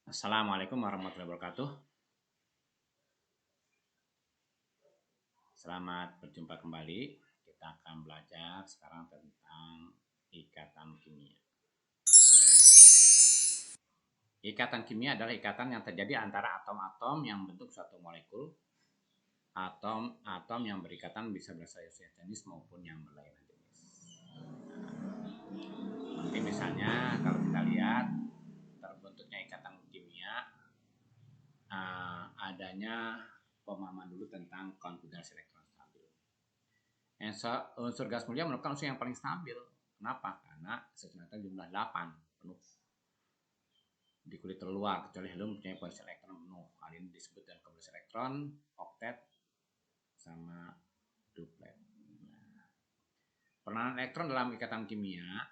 Assalamualaikum warahmatullahi wabarakatuh. Selamat berjumpa kembali. Kita akan belajar sekarang tentang ikatan kimia. Ikatan kimia adalah ikatan yang terjadi antara atom-atom yang bentuk suatu molekul. Atom yang berikatan bisa berasal dari jenis maupun yang berlainan jenis. Seperti misalnya kalau kita lihat terbentuknya ikatan kimia, adanya pemahaman dulu tentang konfigurasi elektron stabil. Unsur gas mulia merupakan unsur yang paling stabil. Kenapa? Karena ternyata jumlah 8 penuh di kulit terluar, kecuali helium mempunyai posisi elektron penuh. Hal ini disebut dengan kombinasi elektron, oktet, sama duplet. Peranan elektron dalam ikatan kimia,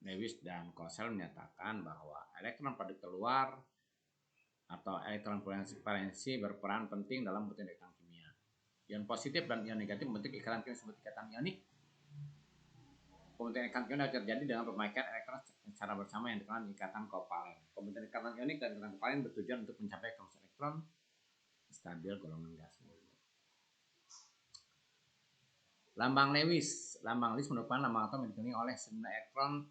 Lewis dan Kossel menyatakan bahwa elektron pada terluar atau elektron valensi berperan penting dalam bentuk ikatan kimia. Ion positif dan ion negatif membentuk ikatan kimia disebut ikatan ionik. Pembentukan ikatan kimia terjadi dengan pemakaian elektron secara bersama yang dikenal ikatan kovalen. Pembentukan ikatan ionik dan ikatan kovalen bertujuan untuk mencapai konsentrasi elektron stabil golongan gas. Lambang Lewis merupakan lambang atom yang dikelilingi oleh sejumlah elektron,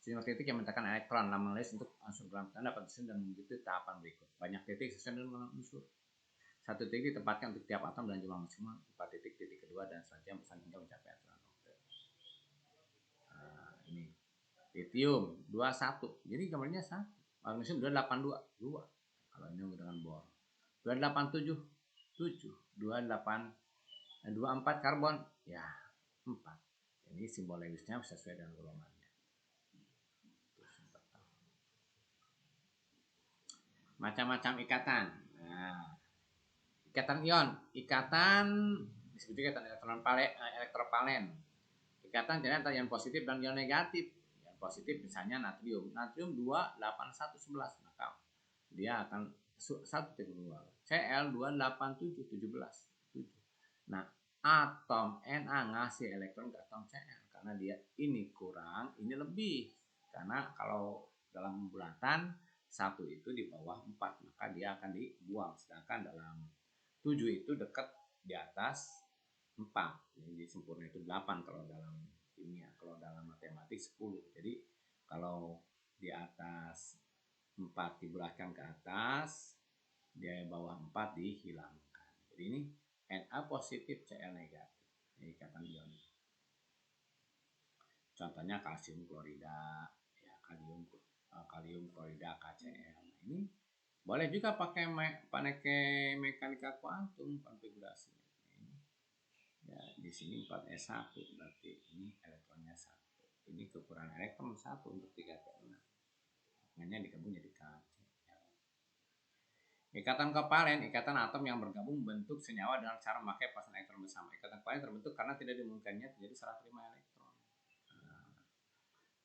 sejumlah titik yang menyatakan elektron. Lambang Lewis untuk unsur dalam tanda dapat disusun dan mengikuti tahapan berikut. Banyak titik sesuai dengan unsur. Satu titik ditempatkan untuk tiap atom dan jumlah maksimal 4 titik kedua dan selanjutnya pesan hingga mencapai elektron. Ini lithium 21. Jadi gambarnya 1. Magnesium 282 2. Kalau ini dengan bor. 287 7. 24 karbon ya 4. Ini simbol Lewisnya sesuai dengan golongannya. Macam-macam ikatan. Nah, ikatan ion, disebut ikatan elektrovalen. Ikatan jadi antara ion positif dan ion negatif. Ion positif misalnya natrium 28111, maka dia akan 1,2. Cl 287 17. Nah, atom Na ngasih elektron ke atom Cl karena dia ini kurang, ini lebih. Karena kalau dalam bulatan 1 itu di bawah 4, maka dia akan dibuang. Sedangkan dalam 7 itu dekat di atas 4. Jadi sempurna itu 8 kalau dalam kimia. Kalau dalam matematik 10. Jadi kalau di atas 4 diberatkan ke atas, di bawah 4 dihilangkan. Jadi ini Na positif, Cl negatif. Ini ikatan ion. Contohnya kalsium klorida, ya, kalium klorida KCl. Ini boleh juga pakai mekanika kuantum konfigurasi. Ya, di sini 4s1 berarti ini elektronnya 1. Ini kekurangan elektron 1 untuk 3p6. Makanya digabung jadi KCl. Ikatan kovalen, ikatan atom yang bergabung membentuk senyawa dengan cara memakai pasangan elektron bersama. Ikatan kovalen terbentuk karena tidak dimungkinkannya terjadi salah terima elektron.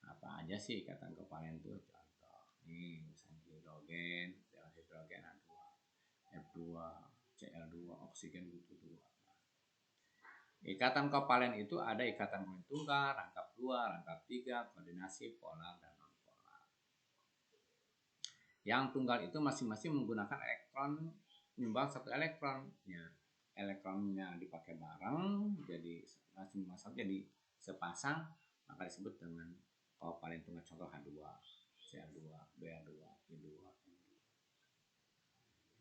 Apa aja sih ikatan kovalen itu? Contoh, ini misalnya hidrogen A2, F2, Cl2, oksigen butuh 2. Ikatan kovalen itu ada ikatan kovalent tunggal, rangkap 2, rangkap 3, koordinasi, polar, dan non-polar. Yang tunggal itu masing-masing menggunakan elektron menyumbang 1 elektron. Ya, elektronnya dipakai bareng, jadi masing-masing jadi sepasang, maka disebut dengan kovalen tunggal. Contoh H2, Cl2, Br2, I2, N2.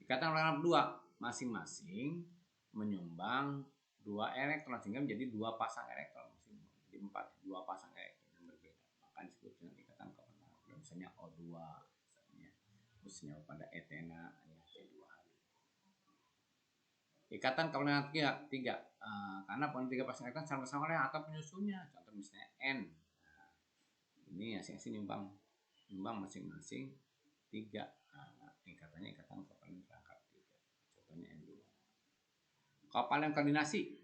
Ikatan rangkap 2 masing-masing menyumbang 2 elektron sehingga menjadi 2 pasang elektron, jadi 2 pasang elektron yang berbeda, maka disebut dengan ikatan kovalen. Misalnya O2, misalnya pada etena ya C2H. Ikatan kovalen 3 karena kovalen 3 pasang elektron sama-sama oleh atom penyusunnya. Contoh misalnya N. Ini masing-masing nyumbang masing-masing 3. Ikatannya ikatan kovalen rangkap 3. Contohnya N2. Kovalen koordinasi.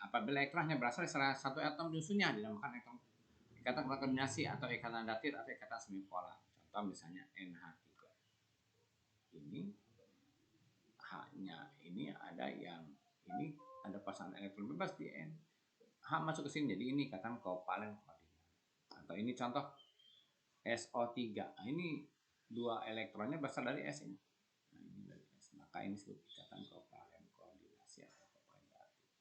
Apabila elektronnya berasal dari salah satu atom penyusunnya dinamakan ikatan koordinasi atau ikatan datir atau ikatan semipolar. Contoh misalnya NH3. Ini H-nya ini ada pasangan elektron bebas di N. H masuk ke sini jadi ini ikatan kovalen koordinat. Atau ini contoh SO3. Ini dua elektronnya berasal dari S ini. Nah, ini dari S. Maka ini disebut ikatan kovalen koordinasi atau kovalen reaktif.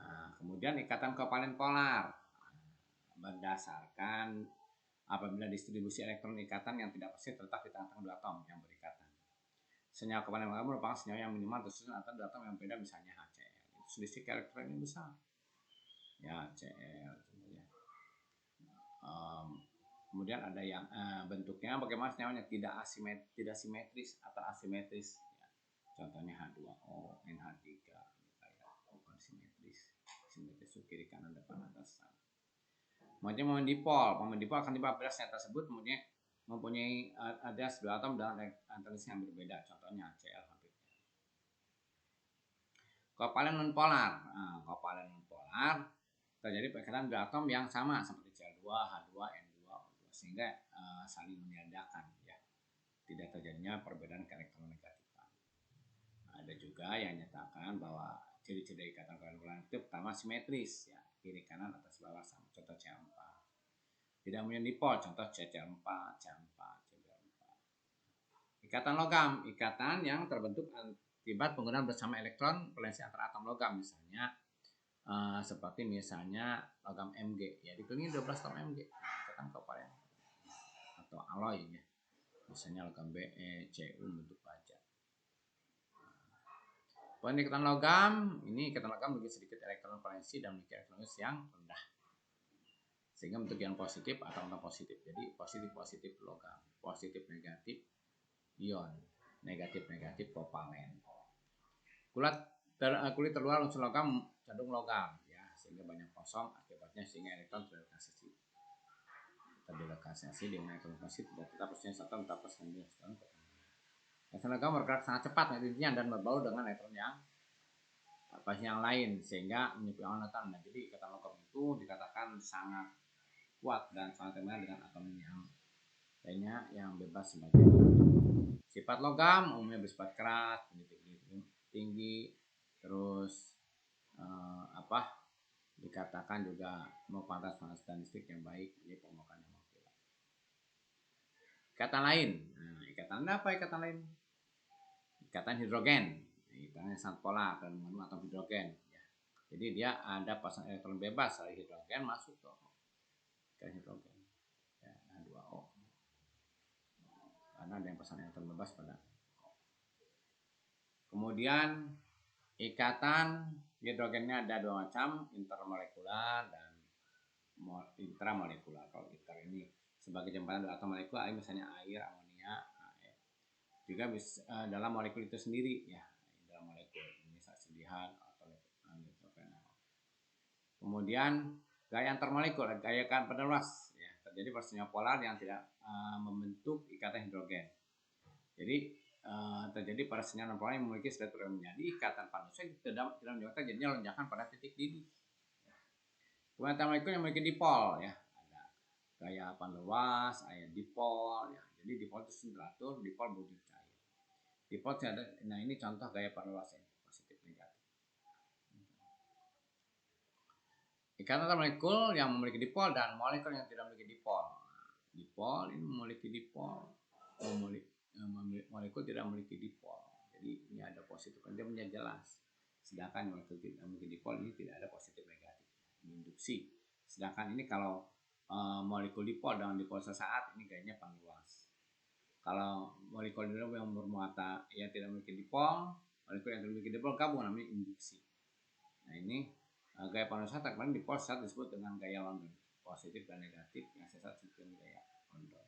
Nah, kemudian ikatan kovalen polar berdasarkan apabila distribusi elektron ikatan yang tidak pasti terletak di tengah-tengah dua atom yang berikatan. Senyawa kovalen polar merupakan senyawa yang minimal tersusun antara dua atom yang berbeda, misalnya HCl. Selisih elektron ini besar. Ya, HCl. Kemudian ada yang bentuknya bagaimana senyawanya, tidak simetris atau asimetris. Ya. Contohnya H2O, NH3, kayak bukan simetris. Simetris itu kiri kanan depan atas. Momen dipol akan tiba apabila senyawa tersebut mempunyai ada dua atom dengan elektronis yang berbeda. Contohnya HCl. Kovalen nonpolar. Kovalen nonpolar terjadi perikatan dua atom yang sama seperti Cl2, H2, N2, O2 sehingga saling meniadakan, ya. Tidak terjadinya perbedaan elektronegatifan. Ada juga yang menyatakan bahwa ciri-ciri ikatan kovalen itu pertama simetris, ya, kiri kanan atas bawah sama, contoh C4. Tidak punya dipol, contoh CC4, C4, CB4. Ikatan logam, ikatan yang terbentuk akibat penggunaan bersama elektron valensi antara atom logam, misalnya seperti misalnya logam Mg, ya dikelilingi 12 atom Mg, ikatan kovalen atau alloy, ya, misalnya logam Be, Cu bentuk baja. Poin ikatan logam, ini ikatan logam memiliki sedikit elektron valensi dan memiliki elektronis yang rendah, sehingga bentuk yang positif atau non positif. Jadi positif logam, positif negatif ion, negatif kovalen. Kulit terluar unsur logam cenderung logam, ya, sehingga banyak kosong, akibatnya sehingga elektron terdelokalisasi di mana elektron tidak tetap persen satu tetap persen elektron. Elektron logam bergerak sangat cepat intinya dan berbau dengan elektron yang lain sehingga menyebabkan atom. Nah, jadi ikatan logam itu dikatakan sangat kuat dan sangat terkenal dengan atom yang lainnya yang bebas sebagai sifat logam umumnya bersifat keras, tinggi, terus dikatakan juga merupakan panas listrik yang baik, jadi permukaan yang mengkilap. Ikatan lain, ikatan apa ikatan lain? Ikatan hidrogen, ikatan yang sangat polar dan mengandung atom hidrogen, ya. Jadi dia ada pasangan elektron bebas dari hidrogen masuk ke hidrogen, ya, H2O, karena ada yang pasangan elektron bebas pada. Kemudian ikatan hidrogennya ada dua macam, intermolekular dan intramolekular. Kalau inter ini sebagai jembatan dua atom molekul, misalnya air, amonia, AF. Juga bisa dalam molekul itu sendiri, ya, dalam molekul misal sedihan atau nitrogenol. Kemudian gaya antarmolekul, gaya kan penerluas, ya, terjadi pada senyawa polar yang tidak membentuk ikatan hidrogen. Jadi terjadi pada senyawa non-polar yang memiliki struktur yang menjadi ikatan panusia tidak menyebabkan jadinya lonjakan pada titik didih. Kemudian antarmolekul yang memiliki dipol, ya, ada gaya panuas, ada dipol, ya. Jadi dipol itu teratur, dipol budi cair. Dipol ada, nah ini contoh gaya panuas ini, positif negatif. Ikatan antarmolekul yang memiliki dipol dan molekul yang tidak memiliki dipol. Dipol ini memiliki dipol, molekul tidak memiliki dipol. Jadi ini ada positif, dia menjadi jelas. Sedangkan molekul tidak memiliki dipol ini tidak ada positif negatif, induksi. Sedangkan ini kalau molekul dipol dengan dipol sesaat ini gayanya panuas. Kalau molekul yang bermuatan yang tidak memiliki dipol, molekul yang tidak memiliki dipol gabung namanya induksi. Nah ini gaya panuas kemarin dipol saat disebut dengan gaya London, positif dan negatif, yang sesat disebut dengan gaya London.